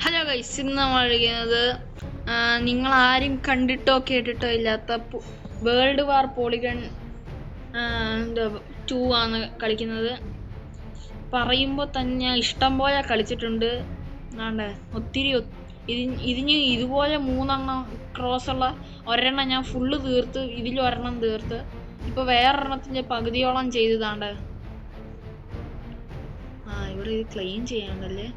Hello guys, ഇന്ന് നമ്മൾ കളിക്കുന്നത് നിങ്ങൾ ആരും കണ്ടിട്ടോ കേട്ടിട്ടോ ഇല്ലാത്ത വേൾഡ് വാർ പോളിഗൺ 2 ആണ് കളിക്കുന്നത്. പറയുമ്പോൾ തന്നെ ഇഷ്ടം പോലെ കളിച്ചിട്ടുണ്ട്. ഒത്തിരി ഇതിന് ഇതുപോലെ 3 ക്രോസ് ഉള്ള ഒരെണ്ണം ഞാൻ ഫുള്ള് തീർത്ത്, ഇതിലൊരെണ്ണം തീർത്ത്, ഇപ്പൊ വേറൊരെണ്ണത്തിന്റെ പകുതിയോളം ചെയ്തതാണ്ട്. ഇവിടെ ഇത് ക്ലെയിം ചെയ്യാണ്ടല്ലേ.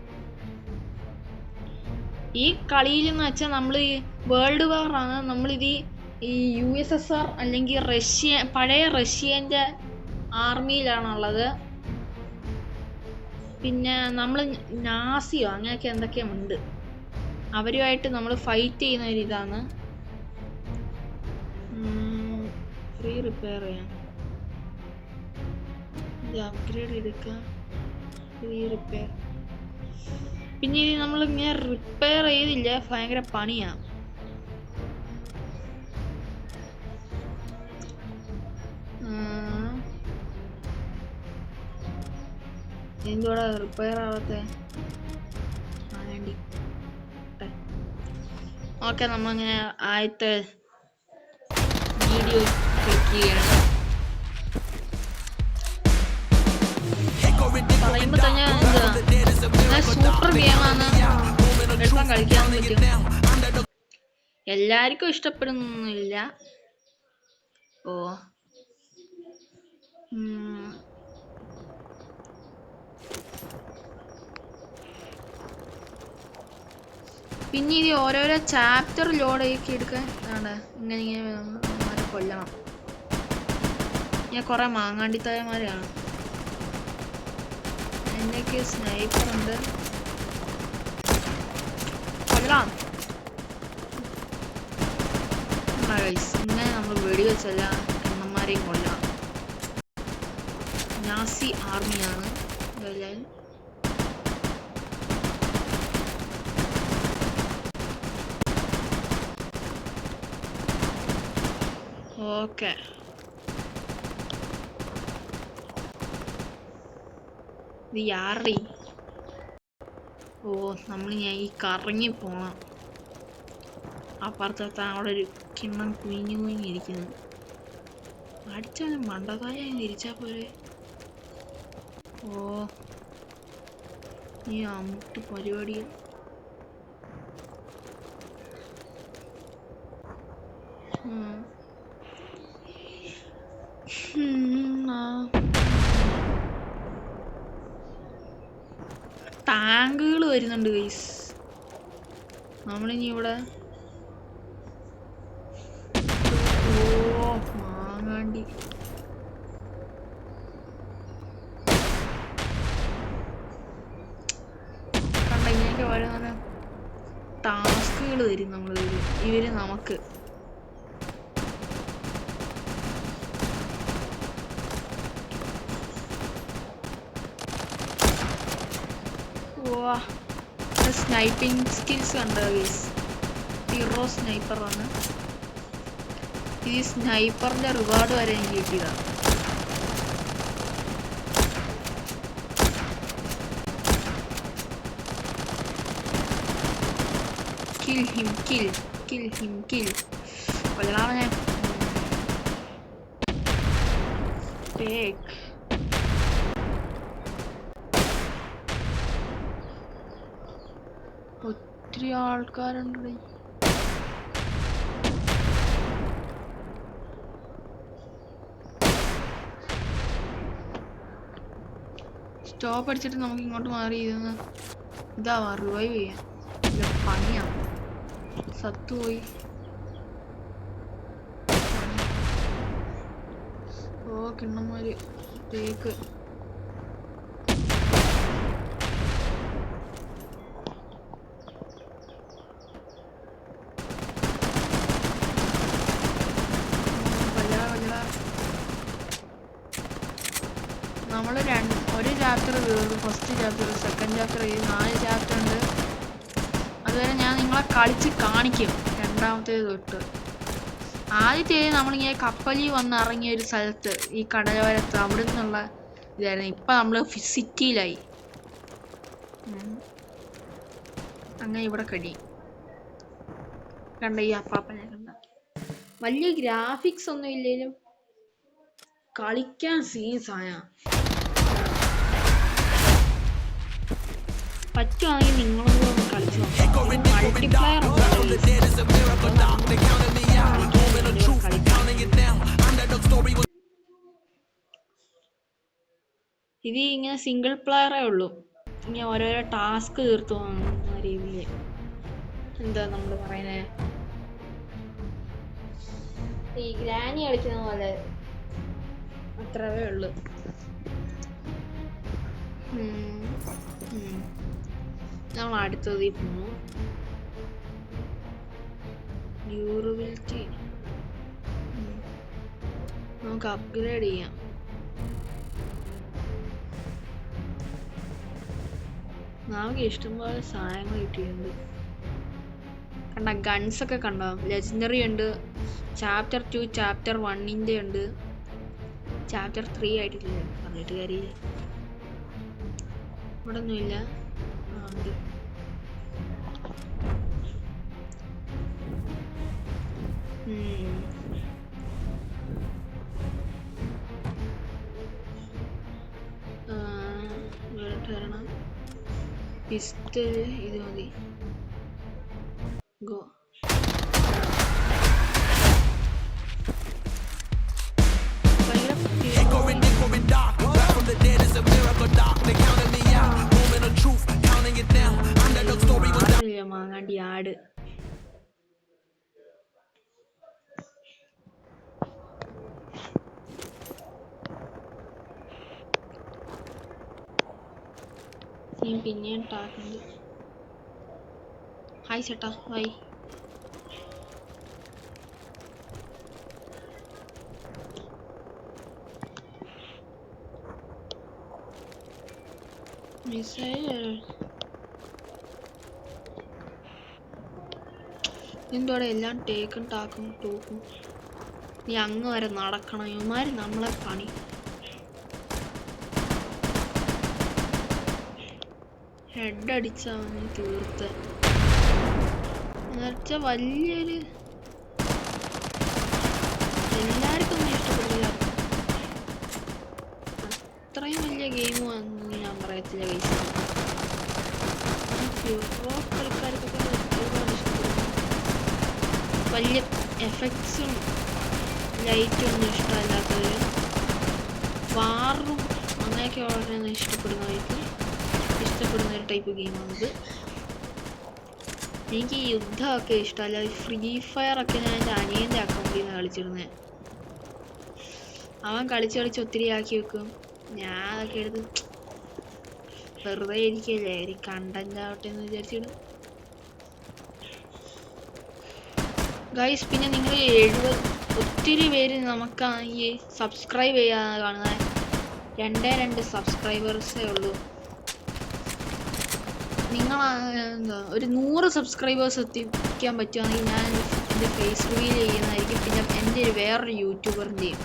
ഈ കളിയിൽ എന്ന് വെച്ചാൽ നമ്മൾ ഈ വേൾഡ് വാർ ആണ്. നമ്മളിത് ഈ USSR അല്ലെങ്കിൽ പഴയ റഷ്യൻ്റെ ആർമിയിലാണുള്ളത്. പിന്നെ നമ്മൾ നാസിയോ അങ്ങനെയൊക്കെ എന്തൊക്കെയോ ഉണ്ട്. അവരുമായിട്ട് നമ്മൾ ഫൈറ്റ് ചെയ്യുന്ന ഒരു ഇതാണ്. ഫ്രീ റിപ്പയർ ചെയ്യാം, അപ്ഗ്രേഡ് എടുക്കാം, ഫ്രീ റിപ്പയർ. പിന്നെ നമ്മൾ ഇങ്ങനെ റിപ്പയർ ചെയ്തില്ല, ഭയങ്കര പണിയാ. എന്തോടാ റിപ്പയർ ആവത്തെ? ഓക്കെ, നമ്മളിങ്ങനെ ആദ്യത്തെ വീഡിയോ ക്ലിക്ക് ചെയ്യണം. പറയുമ്പോ തന്നെ സൂപ്പർ ഗെയിമാണ്, എടുക്കാൻ കളിക്കാൻ പറ്റും. എല്ലാവർക്കും ഇഷ്ടപ്പെടുന്നില്ല. പിന്നെ ഇത് ഓരോരോ ചാപ്റ്റർ ലോഡ് ആക്കി എടുക്കാൻ ഇങ്ങനെ നമ്മളെ കൊല്ലണം. ഞാൻ കുറെ മാങ്ങാണ്ടിത്തായമാരാണ്. എന്നൊക്കെ സ്നൈപ്പർ ഉണ്ട്, കൊല്ലാം. ഇങ്ങനെ നമ്മൾ വെടിവെച്ചല്ല എണ്ണന്മാരെയും കൊല്ലാം. നാസി ആർമിയാണ് ഇതെല്ലാം. ഓക്കെ, ഇത് യാറി. നമ്മൾ ഞാൻ ഈ കറങ്ങി പോണം. അപ്പുറത്തെ അവിടെ ഒരു കിണ്ണം കുഞ്ഞിരിക്കുന്നു. അടിച്ചാൽ മണ്ടതായ തിരിച്ചാ പോരെ. ഈ അമ്മുട്ട് പരിപാടി. ടാങ്കുകൾ വരുന്നുണ്ട് ഗൈസ്. നമ്മളിനി ഇവിടെ മാങ്ങാണ്ടി ഇങ്ങനെയൊക്കെ ഓരോന്നോ ടാസ്കുകൾ തരും ഇവര് നമുക്ക്. സ്നൈപ്പിംഗ് സ്കിൽസ് കണ്ടോ ഗൈസ്? ഹീറോ സ്നൈപ്പർ ആണ്. ഈ സ്നൈപ്പറിന്റെ റിവാർഡ് വരെ എനിക്ക് കിട്ടിയതാണ്. Kill him, kill him, kill. കൊല്ലാവനെ. ഒത്തിരി ആൾക്കാരുണ്ട്. സ്റ്റോപ്പ് അടിച്ചിട്ട് നമുക്ക് ഇങ്ങോട്ട് മാറി ഇതാവാ റിവൈവ് ചെയ്യാം. പണിയാണ്, സത്തുപോയി. കിണ്ണന്മാര് തേക്ക്. നമ്മൾ ഒരു ചാപ്റ്റർ തീർന്നു. First chapter, second chapter, 4 chapter ഉണ്ട്. അതുവരെ ഞാൻ നിങ്ങളെ കളിച്ച് കാണിക്കും. രണ്ടാമത്തേത് തൊട്ട് ആദ്യത്തേത് നമ്മളിങ്ങനെ കപ്പലിൽ വന്ന് ഇറങ്ങിയ ഒരു സ്ഥലത്ത്, ഈ കടലോരത്ത്, അവിടെ നിന്നുള്ള ഇതായിരുന്നു. ഇപ്പം നമ്മൾ സിറ്റിയിലായി. അങ്ങനെ ഇവിടെ കഴിയും. കണ്ട ഈ അപ്പാപ്പനെ കണ്ട, വലിയ ഗ്രാഫിക്സ് ഒന്നും ഇല്ലേലും കളിക്കാൻ സീൻസായ. പറ്റുവാണെങ്കിൽ നിങ്ങളും കൂടെ ഒന്ന് കളിച്ചു നോക്കാം. മൾട്ടിപ്ലയർ ഇത് ഇങ്ങനെ സിംഗിൾ പ്ലെയറേ ഉള്ളൂ. ഇങ്ങനെ ഓരോരോ ടാസ്ക് തീർത്തു പോകുന്ന രീതിയിൽ. എന്താ നമ്മൾ പറയുന്നത്, ഈ ഗ്രാനി കളിക്കുന്ന പോലെ അത്രവേ ഉള്ളൂ. നമ്മൾ അടുത്തത് പോന്നു. ഡ്യൂറബിലിറ്റി നമുക്ക് അപ്ഗ്രേഡ് ചെയ്യാം. നമുക്ക് ഇഷ്ടംപോലെ സാധനങ്ങൾ കിട്ടിയിട്ടുണ്ട്. കണ്ട ഗൺസ് ഒക്കെ കണ്ടോ, ലെജൻഡറി ഉണ്ട്, ചാപ്റ്റർ 2 ചാപ്റ്റർ 1 ഉണ്ട്, ചാപ്റ്റർ 3 ആയിട്ടില്ല, പറഞ്ഞിട്ട് കാര്യമില്ല. ഇവിടെ ഒന്നുമില്ല. ഉണ്ട്. വരണം. പിസ്റ്റൽ ഇത് മതി. ഗോ. മാങ്ങാണ്ടി ആട്. പിന്നെയും ടാക്കുണ്ട്. ഹായ് ചേട്ടാ, ഹായ്. എന്തോടെ എല്ലാം ടേക്കും ടാക്കും ടൂക്കും. നീ അങ്ങ് വരെ നടക്കണം. ഇവന്മാര് നമ്മളെ പണി. ഹെഡ് അടിച്ചാൽ തീർത്ത് എന്നുവെച്ചാൽ വലിയൊരു എല്ലാവർക്കും ഒന്നും ഇഷ്ടപ്പെടില്ല. അത്രയും വലിയ ഗെയിമാണെന്ന് ഞാൻ പറയത്തില്ല. കളിക്കാർക്കൊക്കെ ഒരുപാട് ഇഷ്ടപ്പെടും. വലിയ എഫക്ട്സും ലൈറ്റും ഒന്നും ഇഷ്ടമല്ലാത്തവർ, വാറും അങ്ങനെയൊക്കെ വളരെ ഇഷ്ടപ്പെടുന്നവർക്ക് ഇഷ്ടപ്പെടുന്ന ഒരു ടൈപ്പ് ഗെയിമാണിത്. എനിക്ക് ഈ യുദ്ധമൊക്കെ ഇഷ്ടമല്ല. ഫ്രീ ഫയർ ഒക്കെ ഞാൻ എൻ്റെ അനിയൻ്റെ അക്കൗണ്ടിൽ നിന്ന് കളിച്ചിരുന്നത്. അവൻ കളിച്ച് ഒത്തിരി ആക്കി വെക്കും. ഞാൻ അതൊക്കെ എടുത്ത് വെറുതെ ഇരിക്കല്ലേ, ഒരു കണ്ടന്റ് ആവട്ടെ എന്ന് വിചാരിച്ചിടും. ഗൈസ്, പിന്നെ നിങ്ങൾ ഒത്തിരി പേര് നമുക്കാണെങ്കിൽ സബ്സ്ക്രൈബ് ചെയ്യാതെ കാണുന്നത് 2 സബ്സ്ക്രൈബേഴ്സേ ഉള്ളൂ. നിങ്ങൾ എന്താ ഒരു 100 സബ്സ്ക്രൈബേഴ്സ് എത്തിക്കാൻ പറ്റുകയാണെങ്കിൽ ഞാൻ എൻ്റെ ഫേസ് റിവീൽ ചെയ്യുന്നതായിരിക്കും. പിന്നെ എൻ്റെ വേറൊരു യൂട്യൂബറിൻ്റെയും.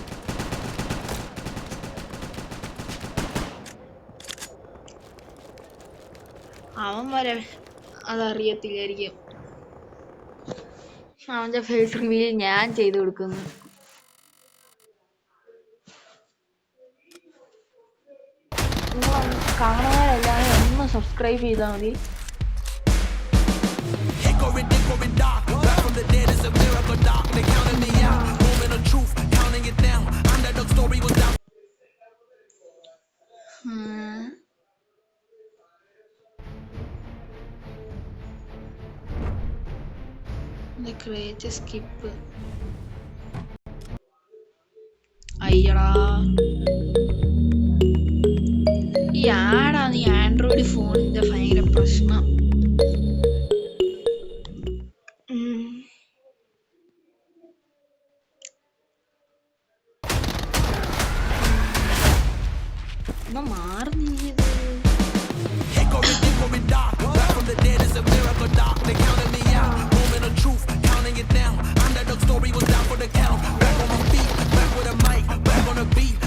അവൻ വരെ അതറിയത്തില്ലായിരിക്കും. അവൻ്റെ ഫേസ് റിവീൽ ഞാൻ ചെയ്തു കൊടുക്കുന്നു. കാണാനെല്ലാവരും ഒന്ന് സബ്സ്ക്രൈബ് ചെയ്താൽ മതി. Create skip. അയ്യടാ, ഈ ആടാണ് ഈ ആൻഡ്രോയിഡ് ഫോണിന്റെ ഭയങ്കര പ്രശ്നം. മാറുന്നില്ല. Story was down for the count. Back on my feet, back with a mic, back on the beat.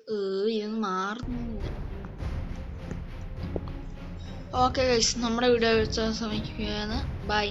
ഇതൊന്നും മാറുന്നില്ല. ഓക്കെ ഗൈസ്, നമ്മുടെ വീഡിയോ വെച്ചാൽ സമയിക്കുകയാണ്. ബൈ.